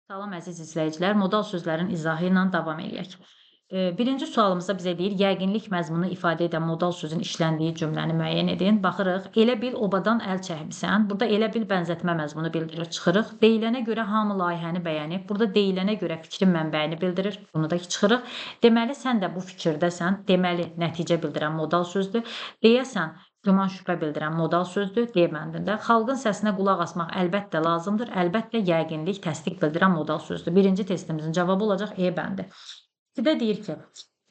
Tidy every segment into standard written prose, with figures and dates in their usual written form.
Salam əziz izləyicilər, modal sözlərin izahı ilə davam eləyək. Birinci sualımızda bizə deyir, yəqinlik məzmunu ifadə edən modal sözün işləndiyi cümləni müəyyən edin. Baxırıq, elə bil obadan əl çəkmisən. Burada elə bil bənzətmə məzmunu bildirir. Çıxırıq. Deyilənə görə hamı layihəni bəyənib. Burada deyilənə görə fikrin mənbəyini bildirir. Bunu da çıxırıq. Deməli, sən də bu fikirdəsən. Deməli, nəticə bildirən modal sözdür. Deyəsən, güman şübhə bildirən modal sözdür, D bəndində. Xalqın səsinə qulaq asmaq əlbəttə lazımdır. Əlbəttə yəqinlik, təsdiq bildirən modal sözdür. Birinci testimizin cavabı olacaq E bəndi. İkidə deyir ki,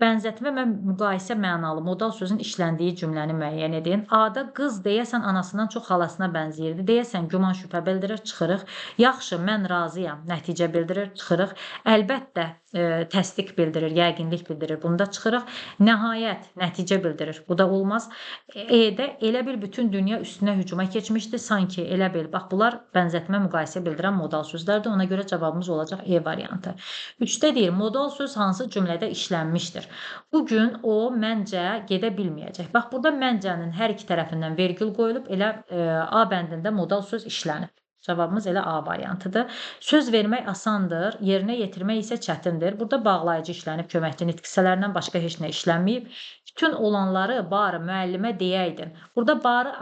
bənzətmə və müqayisə mənalı modal sözün işləndiyi cümləni müəyyən edin. A-da qız deyəsən anasından çox xalasına bənzəyirdi. Deyəsən güman şübhə bildirir, çıxırıq. Yaxşı, mən razıyam, nəticə bildirir, çıxırıq. Əlbəttə təsdiq bildirir, yəqinlik bildirir. Bunu da çıxırıq. Nəhayət, nəticə bildirir. Bu da olmaz. E-də elə bil bütün dünya üstünə hücuma keçmişdi. Sanki, elə bil. Bax, bunlar bənzətmə müqayisə bildirən modal sözlərdir. Ona görə cavabımız olacaq E variantı. 3-də deyir, modal söz hansı cümlədə işlənmişdir? Bu gün o məncə gedə bilməyəcək. Bax, burada məncənin hər iki tərəfindən vergül qoyulub, elə A bəndində modal söz işlənib. Cavabımız elə A variantıdır. Söz vermək asandır, yerinə yetirmək isə çətindir. Burada bağlayıcı işlənib, köməkçi nitq hissələrindən başqa heç nə işlənməyib. Bütün olanları bari müəllimə deyəydin. Burada bari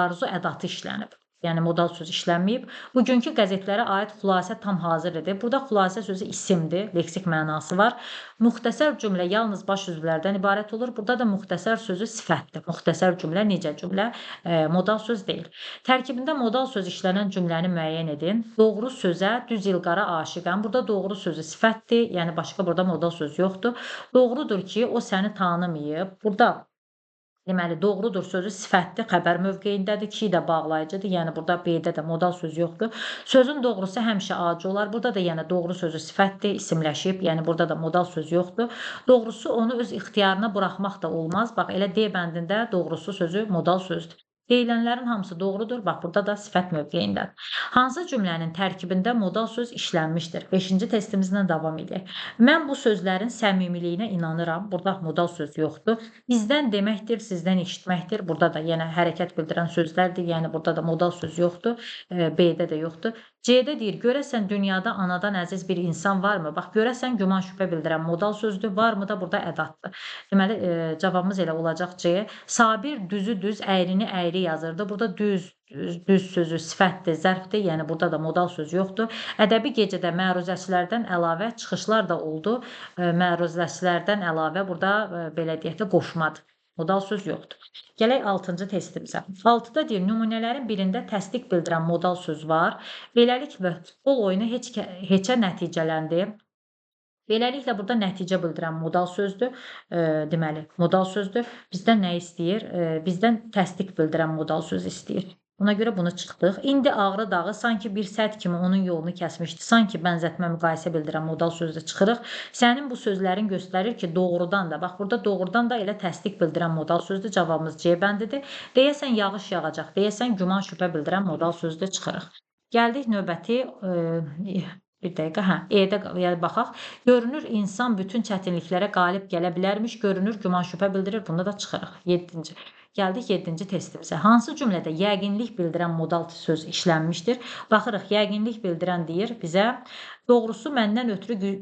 arzu ədatı işlənib. Yəni modal söz işlənməyib. Bugünkü qəzetlərə aid xülasə tam hazır idi. Burada xülasə sözü isimdir, leksik mənası var. Müxtəsər cümlə yalnız baş üzvlərdən ibarət olur. Burada da müxtəsər sözü sifətdir. Müxtəsər cümlə necə cümlə? Modal söz deyil. Tərkibində modal söz işlənən cümləni müəyyən edin. Doğru sözə düz ilqara aşiqəm. Burada doğru sözü sifətdir, yəni başqa burada modal söz yoxdur. Doğrudur ki, o səni tanımayıb. Burada deməli, doğrudur sözü sifətli xəbər mövqeyindədir. Ki də bağlayıcıdır. Yəni, burada B-də də modal söz yoxdur. Sözün doğrusu həmişə acı olar. Burada da yəni doğru sözü sifətdir, isimləşib. Yəni, burada da modal söz yoxdur. Doğrusu onu öz ixtiyarına buraxmaq da olmaz. Bax, elə D bəndində doğrusu sözü modal sözdür. Deyilənlərin hamısı doğrudur. Bax, burada da sifət mövqeyindədir. Hansı cümlənin tərkibində modal söz işlənmişdir? 5-ci testimizlə davam edək. Mən bu sözlərin səmimiliyinə inanıram. Burada modal söz yoxdur. Bizdən deməkdir, sizdən eşitməkdir. Burada da yenə hərəkət bildirən sözlərdir. Yəni, burada da modal söz yoxdur. B-də də yoxdur. C-də deyir, görəsən dünyada anadan əziz bir insan varmı? Bax, görəsən güman şübhə bildirən modal sözdür. Varmı da burada ədatdır. Deməli, cavabımız elə olacaq C. Sabir düzü düz, əyrini əyri yazırdı. Burada düz sözü sifətdir, zərfdir. Yəni, burada da modal söz yoxdur. Ədəbi gecədə məruzəçilərdən əlavə çıxışlar da oldu. Məruzəçilərdən əlavə burada belə deyək də qoşmadır. Modal söz yoxdur. Gələk 6-cı testimizə. 6-da deyir, nümunələrin birində təsdiq bildirən modal söz var. Beləliklə, futbol oyunu heçə nəticələndi. Beləliklə, burada nəticə bildirən modal sözdür. Deməli, modal sözdür. Bizdən nə istəyir? Bizdən təsdiq bildirən modal söz istəyir. Ona görə bunu çıxdıq. İndi Ağrı dağı sanki bir sədd kimi onun yolunu kəsmişdi. Sanki bənzətmə müqayisə bildirən modal sözdə çıxırıq. Sənin bu sözlərin göstərir ki, doğrudan da, bax burada doğrudan da elə təsdiq bildirən modal sözdür. Cavabımız C bəndidir. Deyəsən yağış yağacaq. Deyəsən güman şübhə bildirən modal sözdür. Çıxırıq. Gəldik növbəti bir dəqiqə, E-də baxaq. Görünür, insan bütün çətinliklərə qalib gələ bilərmiş. Görünür, güman şübhə bildirir. Bunda da çıxırıq. 7-ci. Gəldik 7-ci testimizə. Hansı cümlədə yəqinlik bildirən modal söz işlənmişdir? Baxırıq, yəqinlik bildirən deyir bizə, doğrusu məndən ötürü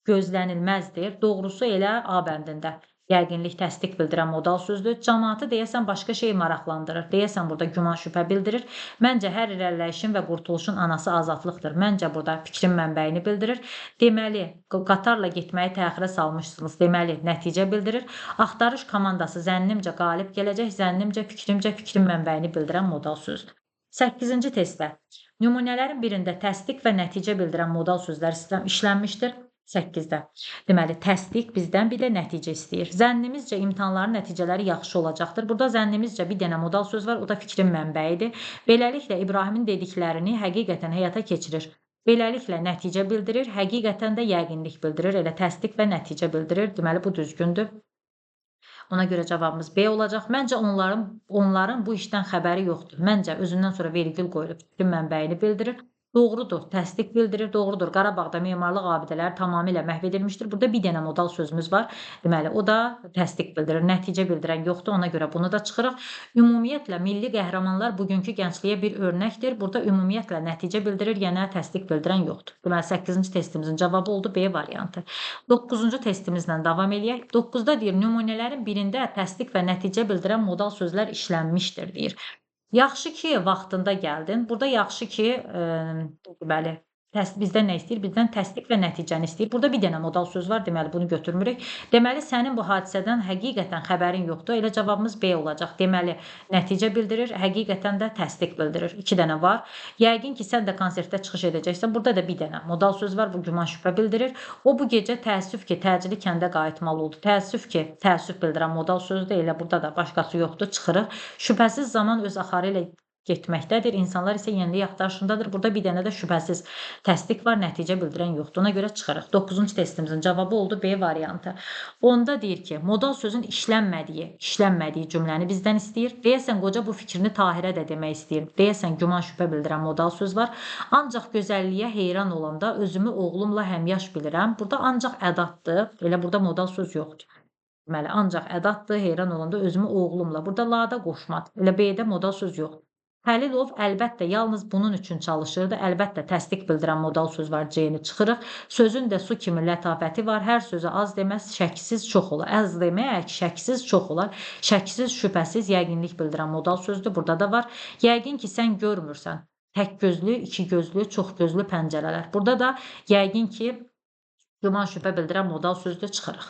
gözlənilməzdir. Doğrusu elə A bəndində. Yəqinlik təsdiq bildirən modal sözdür. Cəmaatı deyəsən başqa şey maraqlandırır. Deyəsən burada güman şübhə bildirir. Məncə hər irəliləyişin və qurtuluşun anası azadlıqdır. Məncə burada fikrin mənbəyini bildirir. Deməli, qatarla getməyi təxirə salmışsınız. Deməli, nəticə bildirir. Axtarış komandası zənnimcə qalib gələcək. Zənnimcə, fikrimcə, fikrin mənbəyini bildirən modal sözdür. 8-ci testdə nümunələrin birində təsdiq və nəticə bildirən modal sözlər işlənmişdir. 8-də. Deməli, təsdiq bizdən bir də nəticə istəyir. Zənnimizcə imtahanların nəticələri yaxşı olacaqdır. Burada zənnimizcə bir dənə modal söz var, o da fikrin mənbəyidir. Beləliklə, İbrahimin dediklərini həqiqətən həyata keçirir. Beləliklə, nəticə bildirir, həqiqətən də yəqinlik bildirir. Elə təsdiq və nəticə bildirir. Deməli, bu düzgündür. Ona görə cavabımız B olacaq. Məncə onların bu işdən xəbəri yoxdur. Məncə özündən sonra vergül qoyulub fikrin mənbəyini bildirir. Doğrudur, təsdiq bildirir, doğrudur. Qarabağda memarlıq abidələri tamamilə məhv edilmişdir. Burada bir dənə modal sözümüz var. Deməli, o da təsdiq bildirir, nəticə bildirən yoxdur. Ona görə bunu da çıxırıq. Ümumiyyətlə, milli qəhrəmanlar bugünkü gəncliyə bir örnəkdir. Burada ümumiyyətlə nəticə bildirir, yenə təsdiq bildirən yoxdur. Deməli, 8-ci testimizin cavabı oldu B variantı. 9-cu testimizlə davam eləyək. 9-da deyir, nümunələrin birində təsdiq və nəticə bildirən modal sözlər işlənmişdir, deyir. Yaxşı ki, vaxtında gəldin. Burada yaxşı ki, deməli, bizdən nə istəyir? Bizdən təsdiq və nəticəni istəyir. Burada bir dənə modal söz var, deməli, bunu götürmürük. Deməli, sənin bu hadisədən həqiqətən xəbərin yoxdur. Elə cavabımız B olacaq. Deməli, nəticə bildirir, həqiqətən də təsdiq bildirir. 2 dənə var. Yəqin ki, sən də konsertdə çıxış edəcəksən. Burada da bir dənə modal söz var, bu güman şübhə bildirir. O bu gecə təəssüf ki, təcili kəndə qayıtmalı oldu. Təəssüf ki, təəssüf bildirən modal sözdür. Elə burada da başqası yoxdur, çıxırıq. Şübhəsiz zaman öz axarı ilə getməkdədir. İnsanlar isə yenilik axtarışındadır. Burada bir dənə də şübhəsiz təsdiq var, nəticə bildirən yoxdur. Ona görə çıxırıq. 9-cu testimizin cavabı oldu B variantı. Onda deyir ki, modal sözün işlənmədiyi cümləni bizdən istəyir. Deyəsən, qoca bu fikrini Tahirə də demək istəyir. Deyəsən, güman şübhə bildirən modal söz var. Ancaq gözəlliyə heyran olanda özümü oğlumla həmyaş bilirəm. Burada ancaq ədatdır. Elə burada modal söz yoxdur. Deməli, ancaq ədatdır, heyran olanda özümü oğlumla. Burada lada qoşmaq. Elə B-də modal söz yoxdur. Xəlilov əlbəttə yalnız bunun üçün çalışırdı. Əlbəttə təsdiq bildirən modal söz var, C-ni çıxırıq. Sözün də su kimi lətafəti var. Hər sözü az deməz, şəksiz çox olar. Az demək, şəksiz çox olar. Şəksiz, şübhəsiz, yəqinlik bildirən modal sözdür. Burada da var. Yəqin ki, sən görmürsən. Tək gözlü, iki gözlü, çox gözlü pəncərələr. Burada da yəqin ki, güman şübhə bildirən modal sözdür, çıxırıq.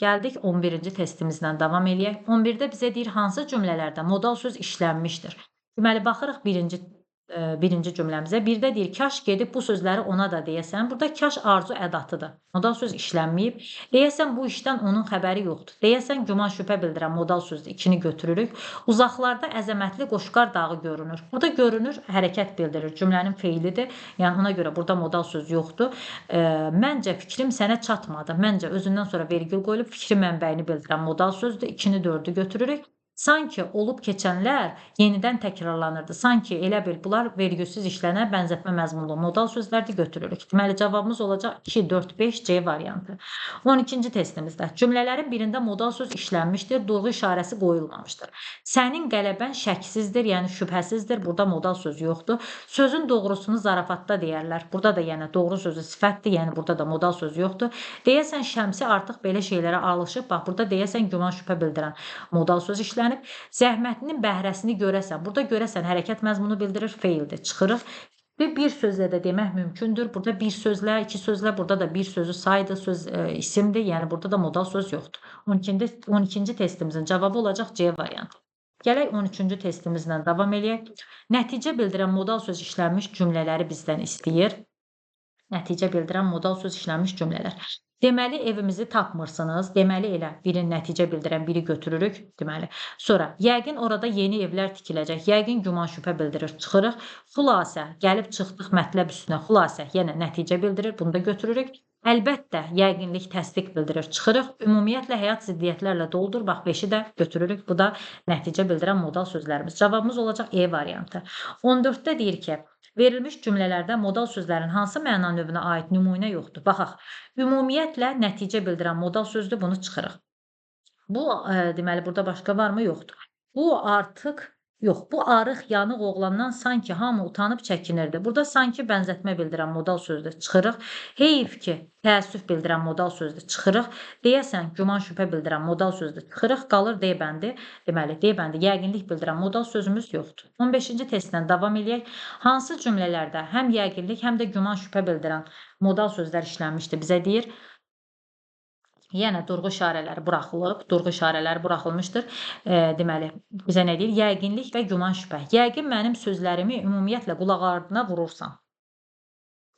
Gəldik 11-ci testimizlə davam eləyək. 11-də bizə deyir, hansı cümlələrdə modal söz işlənmişdir? Deməli, baxırıq birinci cümləmizə. Birdə deyir, kaş gedib bu sözləri ona da deyəsən. Burada kaş arzu ədatıdır. Modal söz işlənməyib. Deyəsən, bu işdən onun xəbəri yoxdur. Deyəsən, güman şübhə bildirən modal sözdür. 2-ni götürürük. Uzaqlarda əzəmətli Qoşqar dağı görünür. Burada görünür, hərəkət bildirir. Cümlənin feilidir. Yəni, ona görə burada modal söz yoxdur. Məncə fikrim sənə çatmadı. Məncə özündən sonra vergül qoyulub fikri mənbəyini bildirən modal sözdür. 2-ni 4-ü götürürük. Sanki olub keçənlər yenidən təkrarlanırdı. Sanki elə bil bunlar vergüsüz işlənən bənzətmə məzmunlu modal sözlərdir, götürürük. Deməli, cavabımız olacaq 2, 4, 5, C variantı. 12-ci testimizdə cümlələrin birində modal söz işlənmişdir, durğu işarəsi qoyulmamışdır. Sənin qələbən şəksizdir, yəni şübhəsizdir. Burada modal söz yoxdur. Sözün doğrusunu zarafatda deyərlər. Burada da yəni doğru sözü sifətdir, yəni burada da modal söz yoxdur. Deyəsən, Şəmsi artıq belə şeylərə alışıb. Bax, burada deyəsən, güman şübhə bildirən modal söz işlənir. Zəhmətinin bəhrəsini görəsən. Burada görəsən hərəkət məzmunu bildirir, feildir. Çıxırıq. Və bir sözlə də demək mümkündür. Burada bir sözlə, iki sözlə, burada da bir sözü saydı, söz isimdir. Yəni burada da modal söz yoxdur. 12-ci testimizin cavabı olacaq C variantı. Gələk 13-cü testimizlə davam eləyək. Nəticə bildirən modal söz işlənmiş cümlələri bizdən istəyir. Nəticə bildirən modal söz işlənmiş cümlələr. Deməli, evimizi tapmırsınız. Deməli, elə biri nəticə bildirən biri götürürük. Deməli, sonra yəqin orada yeni evlər tikiləcək. Yəqin güman şübhə bildirir. Çıxırıq. Xülasə, gəlib çıxdıq mətləb üstünə. Xülasə, yenə nəticə bildirir. Bunu da götürürük. Əlbəttə, yəqinlik təsdiq bildirir. Çıxırıq. Ümumiyyətlə, həyat ziddiyyətlərlə doludur. Bax, 5-i də götürürük. Bu da nəticə bildirən modal sözlərimiz. Cavabımız olacaq E variantı. 14-də deyir ki, verilmiş cümlələrdə modal sözlərin hansı məna növünə aid nümunə yoxdur? Baxaq, ümumiyyətlə nəticə bildirən modal sözdür, bunu çıxırıq. Bu, deməli, burada başqa varmı? Yoxdur. Bu artıq yox, bu arıq, yanıq oğlandan sanki hamı utanıb çəkinirdi. Burada sanki bənzətmə bildirən modal sözdür, çıxırıq. Heyf ki, təəssüf bildirən modal sözdür, çıxırıq. Deyəsən, güman şübhə bildirən modal sözdür, çıxırıq. Qalır D bəndi. Deməli, D bəndi yəqinlik bildirən modal sözümüz yoxdur. 15-ci testdən davam eləyək. Hansı cümlələrdə həm yəqinlik, həm də güman şübhə bildirən modal sözlər işlənmişdir? Bizə deyir, yenə durğu işarələri buraxılıb, durğu işarələri buraxılmışdır. Deməli, bizə nə deyir? Yəqinlik və güman şübhə. Yəqin mənim sözlərimi ümumiyyətlə qulaq ardına vurursan.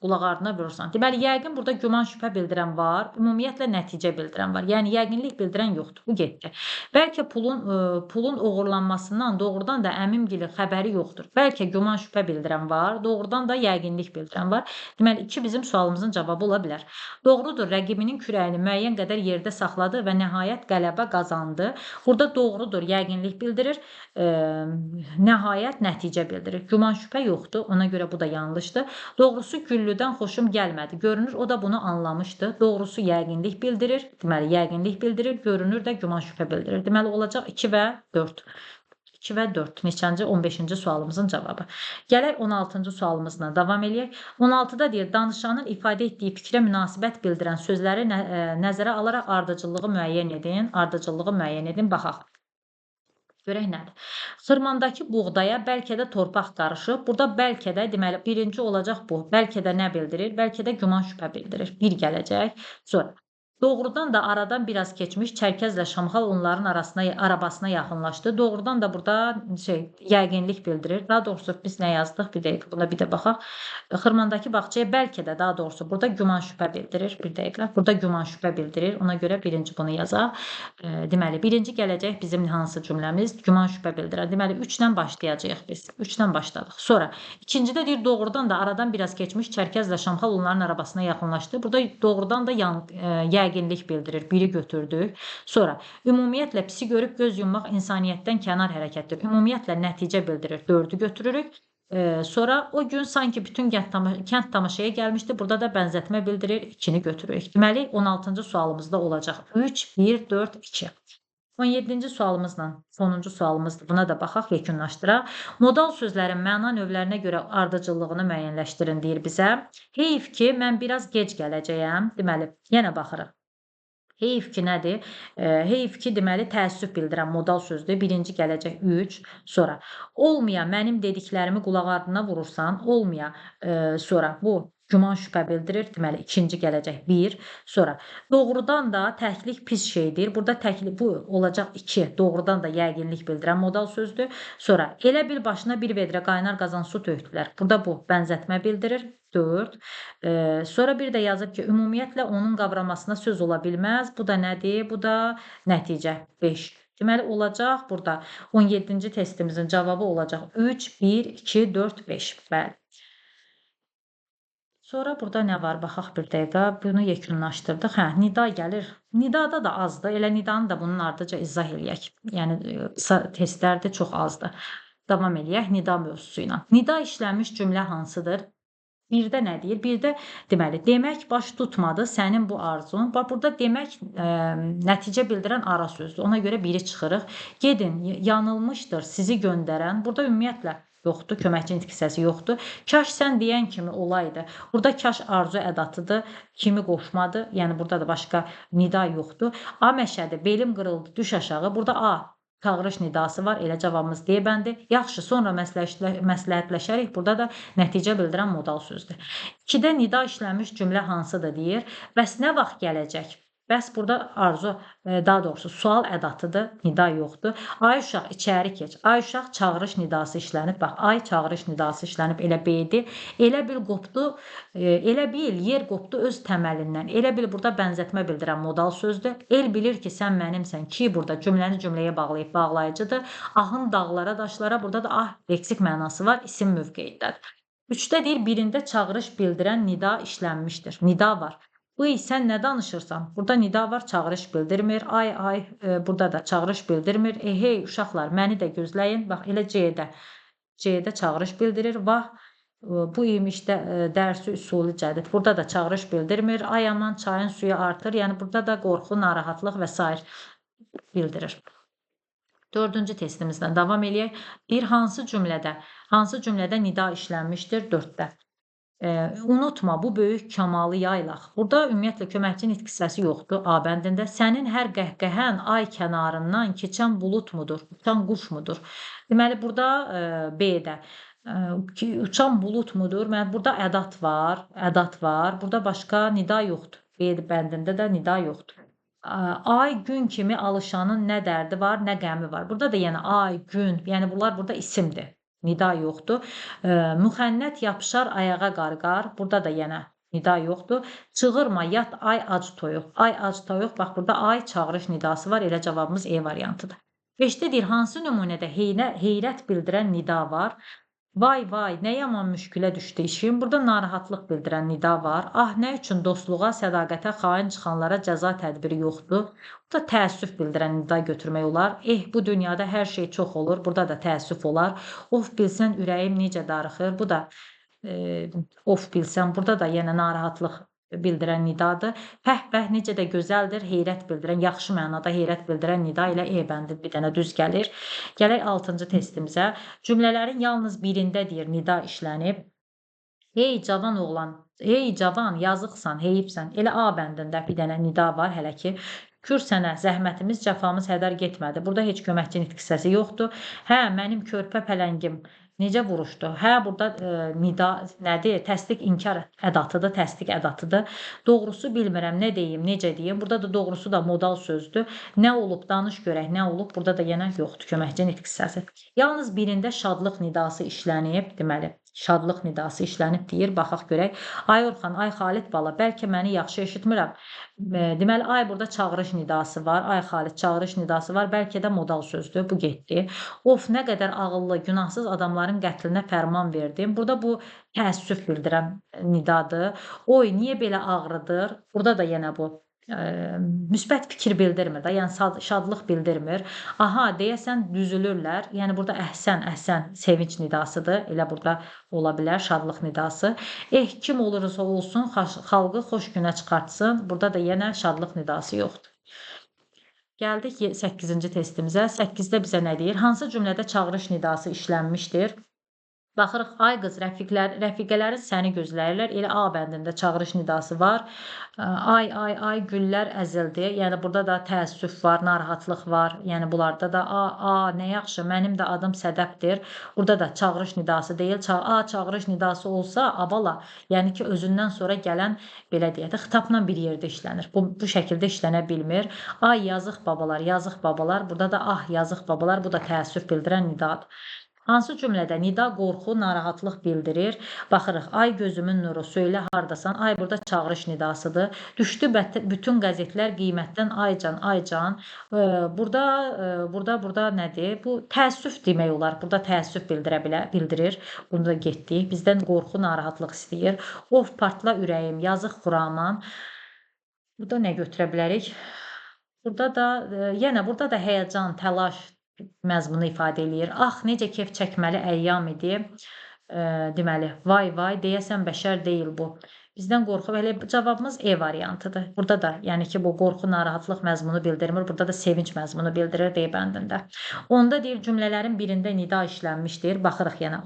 qulaq ardına vurursan. Deməli, yəqin burada güman, şübhə bildirən var, ümumiyyətlə nəticə bildirən var. Yəni yəqinlik bildirən yoxdur. Bu getdi. Bəlkə pulun oğurlanmasından doğrudan da əmimgilin xəbəri yoxdur. Bəlkə güman, şübhə bildirən var, doğrudan da yəqinlik bildirən var. Deməli, 2 bizim sualımızın cavabı ola bilər. Doğrudur, rəqibinin kürəyini müəyyən qədər yerdə saxladı və nəhayət qələbə qazandı. Burada doğrudur, yəqinlik bildirir, nəhayət nəticə bildirir. Güman, şübhə yoxdur, ona görə bu da yanlışdır. Doğrusu güllüdən xoşum gəlmədi. Görünür, o da bunu anlamışdı. Doğrusu yəqinlik bildirir. Deməli, yəqinlik bildirir. Görünür də güman, şübhə bildirir. Deməli, olacaq 2 və 4. 2 və 4. Neçənci? 15-ci sualımızın cavabı. Gələk 16-cı sualımızla davam edək. 16-da deyir, danışanın ifadə etdiyi fikrə münasibət bildirən sözləri nəzərə alaraq ardıcıllığı müəyyən edin. Ardıcıllığı müəyyən edin. Baxaq. Görək nədir? Xırmandakı buğdaya bəlkə də torpaq qarışıb. Burada bəlkə də, deməli, birinci olacaq bu. Bəlkə də nə bildirir? Bəlkə də güman, şübhə bildirir. Bir gələcək. Sonra. Doğrudan da aradan biraz keçmiş Çərkəzlə Şamxal onların arabasına yaxınlaşdı. Doğrudan da burada yəqinlik bildirir. Daha doğrusu biz nə yazdıq? Bir dəqiqə buna bir də baxaq. Xırmandakı bağçaya bəlkə də, daha doğrusu burada güman, şübhə bildirir. Bir dəqiqə. Burada güman, şübhə bildirir. Ona görə birinci bunu yazaq. Deməli, birinci gələcək bizim hansı cümləmiz? Güman, şübhə bildirər. Deməli, 3-dən başlayacağıq biz. 3-dən başladıq. Sonra ikincidə deyir, doğrudan da aradan biraz keçmiş Çərkəzlə Şamxal onların arabasına yaxınlaşdı. Burada doğrudan da yəqinlik bildirir. Biri götürdük. Sonra ümumiyyətlə pisi görüb göz yummaq insaniyyətdən kənar hərəkətdir. Ümumiyyətlə nəticə bildirir. 4-ü götürürük. Sonra o gün sanki bütün kənd tamaşaya gəlmişdi. Burada da bənzətmə bildirir. 2-ni götürürük. Deməli, 16-cı sualımızda olacaq. 3, 1, 4, 2. 17-ci sualımızla sonuncu sualımızdır. Buna da baxaq, yekunlaşdıraq. Modal sözlərin məna növlərinə görə ardıcıllığını müəyyənləşdirin deyir bizə. Heyf ki, mən biraz gec gələcəyəm. Deməli, yenə baxırıq. Heyf ki nədir? Heyf ki, deməli, təəssüf bildirən modal sözdür. Birinci gələcək 3. Sonra, olmaya mənim dediklərimi qulaq ardına vurursan, olmaya sonra bu güman, şübhə bildirir. Deməli, ikinci gələcək 1. Sonra, doğrudan da təklik pis şeydir. Burada təklik bu olacaq 2. Doğrudan da yəqinlik bildirən modal sözdür. Sonra, elə bil başına bir vedrə qaynar qazan su tökdülər. Burada bu bənzətmə bildirir. 4. Sonra bir də yazıb ki, ümumiyyətlə onun qavramasına söz ola bilməz. Bu da nədir? Bu da nəticə 5. Deməli, olacaq burada 17-ci testimizin cavabı olacaq 3, 1, 2, 4, 5. Bəli. Sonra burada nə var? Baxaq bir dəqiqə. Bunu yekunlaşdırdıq. Hə, nida gəlir. Nidada da azdır. Elə nidanı da bunun ardıca izah eləyək. Yəni, testlərdə çox azdır. Davam eləyək nida mövzusu ilə. Nida işlənmiş cümlə hansıdır? Birdə nə deyir? Birdə deməli, demək baş tutmadı sənin bu arzun. Bax, burada demək nəticə bildirən ara sözdür. Ona görə biri çıxırıq. Gedin, yanılmışdır sizi göndərən. Burada ümumiyyətlə yoxdur, köməkçi nitq hissəsi yoxdur. Kaş sən deyən kimi olaydı. Burada kaş arzu ədatıdır, kimi qoşmadı. Yəni, burada da başqa nida yoxdur. A məşədi, belim qırıldı, düş aşağı. Burada A. Çağırış nidası var. Elə cavabımız D bəndi. Yaxşı, sonra məsləhətləşərik. Burada da nəticə bildirən modal sözdür. 2-də nida işlənmiş cümlə hansıdır deyir. Bəs nə vaxt gələcək? Bəs burada arzu, daha doğrusu sual ədatıdır. Nida yoxdur. Ay uşaq, içəri keç. Ay uşaq, çağırış nidası işlənib. Bax, ay çağırış nidası işlənib. Elə B-dir. Elə bil qopdu, elə bil yer qopdu öz təməlindən. Elə bil burada bənzətmə bildirən modal sözdür. El bilir ki, sən mənimsən ki, burada cümləni cümləyə bağlayıb bağlayıcıdır. Ahın dağlara, daşlara, burada da ah leksik mənası var, isim mövqeyindədir. 3-də deyir, birində çağırış bildirən nida işlənmişdir. Nida var. Bıy, sən nə danışırsan? Burada nida var, çağırış bildirmir. Ay, burada da çağırış bildirmir. Hey, uşaqlar, məni də gözləyin. Bax, elə C-də. C-də çağırış bildirir. Vah, bu imişdə dərsi üsuli cədid. Burada da çağırış bildirmir. Ay aman, çayın suyu artır. Yəni, burada da qorxu, narahatlıq və s. bildirir. 4-cü testimizdən davam eləyək. Bir hansı cümlədə nida işlənmişdir? 4-də. Unutma, bu böyük kamalı yaylaq. Burada ümumiyyətlə köməkçi nitq hissəsi yoxdur. A bəndində sənin hər qəhqəhən ay kənarından keçən bulut mudur, uçan quş mudur? Deməli, burada B-də uçan bulut mudur? Burada ədat var. Burada başqa nida yoxdur. B bəndində də nida yoxdur. Ay, gün kimi alışanın nə dərdi var, nə qəmi var. Burada da yəni ay, gün, yəni bunlar burada isimdir. nida yoxdur. Müxənnət yapışar ayağa qarqar, burada da yenə nida yoxdur. Çığırma, yat ay ac toyuq. Ay ac toyuq, bax burada ay çağırış nidası var, elə cavabımız E variantıdır. 5-də deyir, hansı nümunədə heyrət bildirən nida var? Vay vay, nə yaman müşkülə düşdü işim. Burada narahatlıq bildirən nida var. Ah, nə üçün dostluğa, sədaqətə xain çıxanlara cəza tədbiri yoxdur? Burada təəssüf bildirən nida götürmək olar. Bu dünyada hər şey çox olur. Burada da təəssüf olar. Of, bilsən ürəyim necə darıxır. Bu da of, bilsən. Burada da yenə narahatlıq bildirən nidadır. Pəhbəh necə də gözəldir, heyrət bildirən, yaxşı mənada heyrət bildirən nida ilə E bəndi bir dənə düz gəlir. Gələk 6-cı testimizə. Cümlələrin yalnız birində deyir nida işlənib. Hey cavan oğlan, hey cavan, yazıqsan, heyibsən. Elə A bəndində bir dənə nida var hələ ki. Kür sənə, zəhmətimiz, cəfamız hədər getmədi. Burada heç köməkçi nitq hissəsi yoxdur. Hə, mənim körpə pələngim necə vuruşdu? Hə, burada nida nədir? Təsdiq inkar ədatıdır, təsdiq ədatıdır. Doğrusu bilmirəm, nə deyim, necə deyim? Burada da doğrusu da modal sözdür. Nə olub, danış görək, nə olub? Burada da yenə yoxdur köməkçi nitq hissəsi. Yalnız birində şadlıq nidası işlənib, deməli, şadlıq nidası işlənib deyir. Baxaq görək. Ay Orxan, ay Xalid bala, bəlkə məni yaxşı eşitmirəm. Deməli, ay burada çağırış nidası var. Ay Xalid çağırış nidası var. Bəlkə də modal sözdür. Bu getdi. Of, nə qədər ağıllı, günahsız adamların qətlinə fərman verdim. Burada bu təəssüf bildirən nidadır. Oy, niyə belə ağrıdır? Burada da yenə bu müsbət fikir bildirmir də, yəni şadlıq bildirmir. Aha, deyəsən düzülürlər. Yəni burada əhsən, əhsən sevinç nidasıdır. Elə burada ola bilər şadlıq nidası. Kim olursa olsun xalqı xoş günə çıxartsın. Burada da yenə şadlıq nidası yoxdur. Gəldik 8-ci testimizə. 8-də bizə nə deyir? Hansı cümlədə çağırış nidası işlənmişdir? Baxırıq, ay qız, rəfiqələrin səni gözləyirlər. Elə A bəndində çağırış nidası var. Ay, ay, ay, güllər əzildi. Yəni burada da təəssüf var, narahatlıq var. Yəni bunlarda da nə yaxşı, mənim də adım Sədəfdir. Burada da çağırış nidası deyil. Çağırış nidası olsa, abala, yəni ki, özündən sonra gələn, belə deyək də, xitabla bir yerdə işlənir. Bu şəkildə işlənə bilmir. Ay, yazıq babalar, yazıq babalar. Burada da yazıq babalar. Bu da təəssüf bildirən nidadır. Hansı cümlədə nida qorxu, narahatlıq bildirir? Baxırıq, ay gözümün nuru, söylə hardasan? Ay burada çağırış nidasıdır. Düşdü bütün qəzetlər qiymətdən aycan, aycan. Burada nədir? Bu təəssüf demək olar. Burada təəssüf bildirir. Bunu da getdik. Bizdən qorxu, narahatlıq istəyir. Of, partla ürəyim, yazıq Xuraman. Burada nə götürə bilərik? Yenə burada da həyəcan, təlaş məzmunu ifadə eləyir. Ah, necə kef çəkməli əyyam idi. Deməli, vay vay, deyəsən bəşər deyil bu. Bizdən qorxu, elə cavabımız E variantıdır. Burada da, yəni ki, bu qorxu, narahatlıq məzmunu bildirmir. Burada da sevinç məzmunu bildirir D bəndində. Onda deyir, cümlələrin birində nida işlənmişdir. Baxırıq yenə.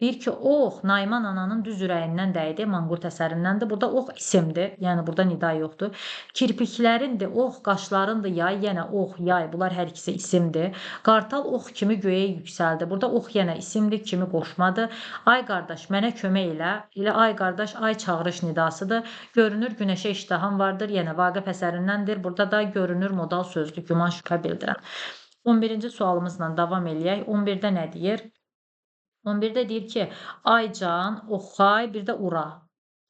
Deyir ki, ox, Naiman ananın düz ürəyindən dəydi, manqurt əsərindəndir. Burada ox isimdir, yəni burada nida yoxdur. Kirpiklərindir, ox, qaşlarındır, yay, yenə ox, yay, bunlar hər ikisi isimdir. Qartal ox kimi göyə yüksəldi. Burada ox yenə isimdir, kimi qoşmadır. Ay qardaş, mənə kömək elə. Elə ay qardaş, ay çağırış nidasıdır. Görünür, günəşə iştaham vardır, yenə Vaqif əsərindəndir. Burada da görünür modal sözdür, güman şübhə bildirən. 11-ci sualımızla davam eləyək. 11-də nə deyir? 11-də deyir ki, Aycan, Oxay, bir də Ura.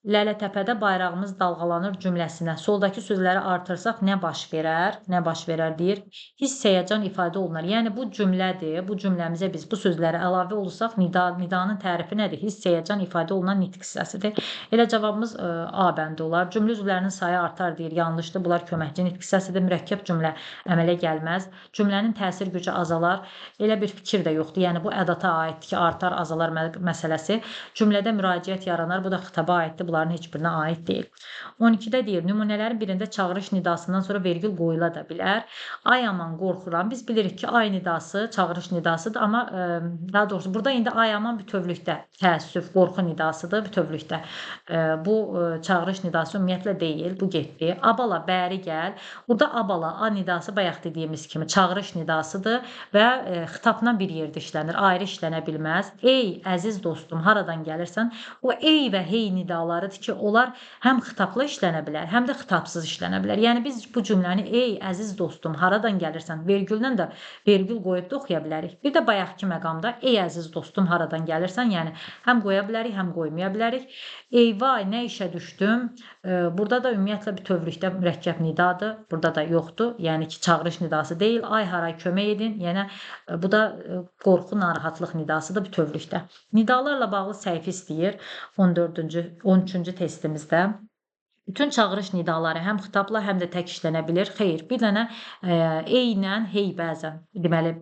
Lələtəpədə bayrağımız dalğalanır cümləsinə. Soldakı sözləri artırsaq nə baş verər? Nə baş verər deyir. Hiss, həyəcan ifadə olunar. Yəni bu cümlədir. Bu cümləmizə biz bu sözləri əlavə olursaq nidanın tərifi nədir? Hiss, həyəcan ifadə olunan nitq hissəsidir. Elə cavabımız A bəndi olar. Cümlə üzvlərinin sayı artar deyir. Yanlışdır. Bunlar köməkçi nitq hissəsidir. Mürəkkəb cümlə əmələ gəlməz. Cümlənin təsir gücü azalar. Elə bir fikir də yoxdur. Yəni bu ədata aiddir ki, artar, azalar məsələsi. Cümlədə müraciət yaranar. Bu da xitaba aiddir. Bunların heç birinə aid deyil. 12-də deyir, nümunələrin birində çağırış nidasından sonra vergül qoyula da bilər. Ay aman qorxuram. Biz bilirik ki, ay nidası çağırış nidasıdır, amma daha doğrusu burada indi ay aman bütövlükdə təəssüf, qorxu nidasıdır bütövlükdə. Bu çağırış nidası ümumiyyətlə deyil, bu getdi. Abala, bəri gəl. Burada abala, a nidası bayaq dediyimiz kimi çağırış nidasıdır və xitabla bir yerdə işlənir, ayrı işlənə bilməz. Ey əziz dostum, haradan gəlirsən? O ey və hey nidaları nidalarıdır ki, onlar həm xitabla işlənə bilər, həm də xitabsız işlənə bilər. Yəni biz bu cümləni ey əziz dostum, haradan gəlirsən? Vergüllə də vergül qoyub da oxuya bilərik. Bir də bayaqki məqamda ey əziz dostum, haradan gəlirsən? Yəni həm qoya bilərik, həm qoymaya bilərik. Eyvay, nə işə düşdüm? Burada da ümumiyyətlə bütövlükdə mürəkkəb nidadır. Burada da yoxdur. Yəni ki, çağırış nidası deyil. Ay haray kömək edin. Yəni bu da qorxu, narahatlıq nidasıdır bütövlükdə. Nidalarla bağlı səhifə istəyir 14-cü, 13-cü testimizdə. Bütün çağırış nidaları həm xitabla, həm də tək işlənə bilir. Xeyr, bir dənə ey ilə hey bəzən, deməli,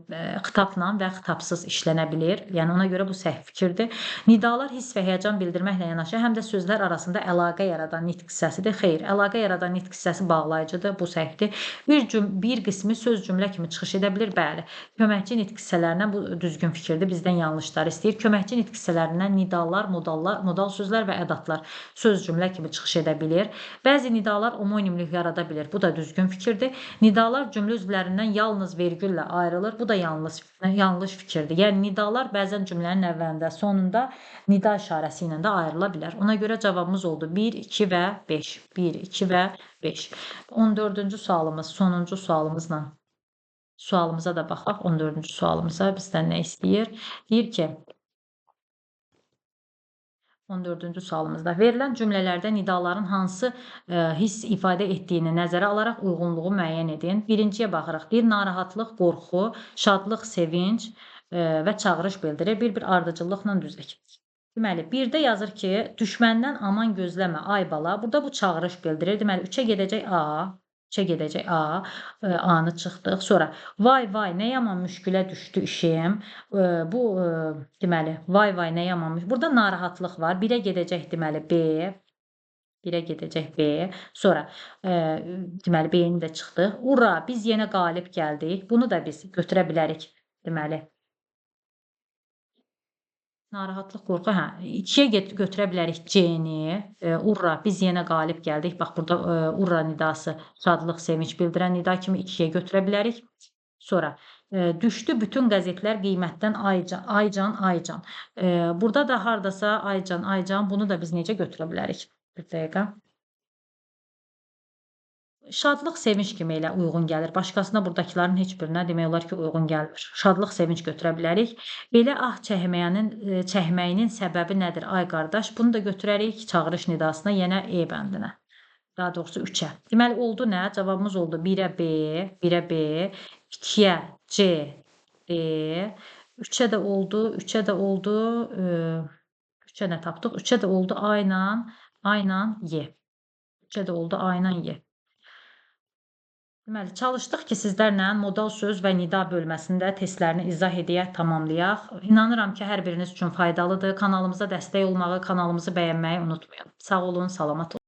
xitabla və xitabsız işlənə bilir. Yəni ona görə bu səhv fikirdir. Nidalar hiss və həyəcan bildirməklə yanaşı, həm də sözlər arasında əlaqə yaradan nitq hissəsidir. Xeyr, əlaqə yaradan nitq hissəsi bağlayıcıdır, bu səhvdir. Bir qismi söz cümlə kimi çıxış edə bilir, bəli. Köməkçi nitq hissələrindən bu düzgün fikirdir, bizdən yanlışlar istəyir. Köməkçi nitq hissələrindən nidallar, modal sözlər və ədatlar söz cümlə kimi çıxış edə bilir. Bəzi nidalar homonimlik yarada bilir. Bu da düzgün fikirdir. Nidalar cümlə üzvlərindən yalnız vergüllə ayrılır. Bu da yanlış fikirdir. Yəni nidalar bəzən cümlənin əvvəlində, sonunda nida işarəsi ilə də ayrıla bilər. Ona görə cavabımız oldu 1, 2 və 5. 1, 2 və 5. 14-cü sualımız, sonuncu sualımıza da baxaq. 14-cü sualımıza bizdən nə istəyir? Deyir ki, 14-cü sualımızda verilən cümlələrdə nidaların hansı hiss ifadə etdiyini nəzərə alaraq uyğunluğu müəyyən edin. Birinciyə baxırıq. Deyir, narahatlıq, qorxu, şadlıq, sevinc və çağırış bildirir. Bir ardıcıllıqla düzək. Deməli, birdə yazır ki, düşməndən aman gözləmə, ay bala. Burada bu çağırış bildirir. Deməli, 3-ə gedəcək A. 3-ə gedəcək A. A-nı çıxdıq. Sonra, vay vay, nə yaman müşkülə düşdü işim. Bu, deməli, vay vay, nə yaman müşkülə. Burada narahatlıq var. 1-ə gedəcək, deməli, B. 1-ə gedəcək B. Sonra, deməli, B-ni də çıxdıq. Ura, biz yenə qalib gəldik. Bunu da biz götürə bilərik, deməli. Narahatlıq, qorxu, hə. 2-yə götürə bilərik C-ni. Urra, biz yenə qalib gəldik. Bax, burada urra nidası şadlıq, sevinç bildirən nida kimi 2-yə götürə bilərik. Sonra, düşdü bütün qəzetlər qiymətdən aycan. Burada da hardasa aycan. Bunu da biz necə götürə bilərik? Bir dəqiqə. Şadlıq, sevinç kimi elə uyğun gəlir. Başqasına buradakilərin heç birinə demək olar ki, uyğun gəlmir. Şadlıq, sevinç götürə bilərik. Belə ah çəkməyinin səbəbi nədir, ay qardaş? Bunu da götürərik çağırış nidasına, yenə E bəndinə. Daha doğrusu 3-ə. Deməli, oldu nə? Cavabımız oldu 1-ə B, 2-yə C, D, 3-ə də oldu, 3-ə nə tapdıq? 3-ə də oldu A ilə Y. 3-ə də oldu A ilə Y. Deməli, çalışdıq ki, sizlərlə modal söz və nida bölməsində testlərini izah edək, tamamlayaq. İnanıram ki, hər biriniz üçün faydalıdır. Kanalımıza dəstək olmağı, kanalımızı bəyənməyi unutmayın. Sağ olun, salamat olun.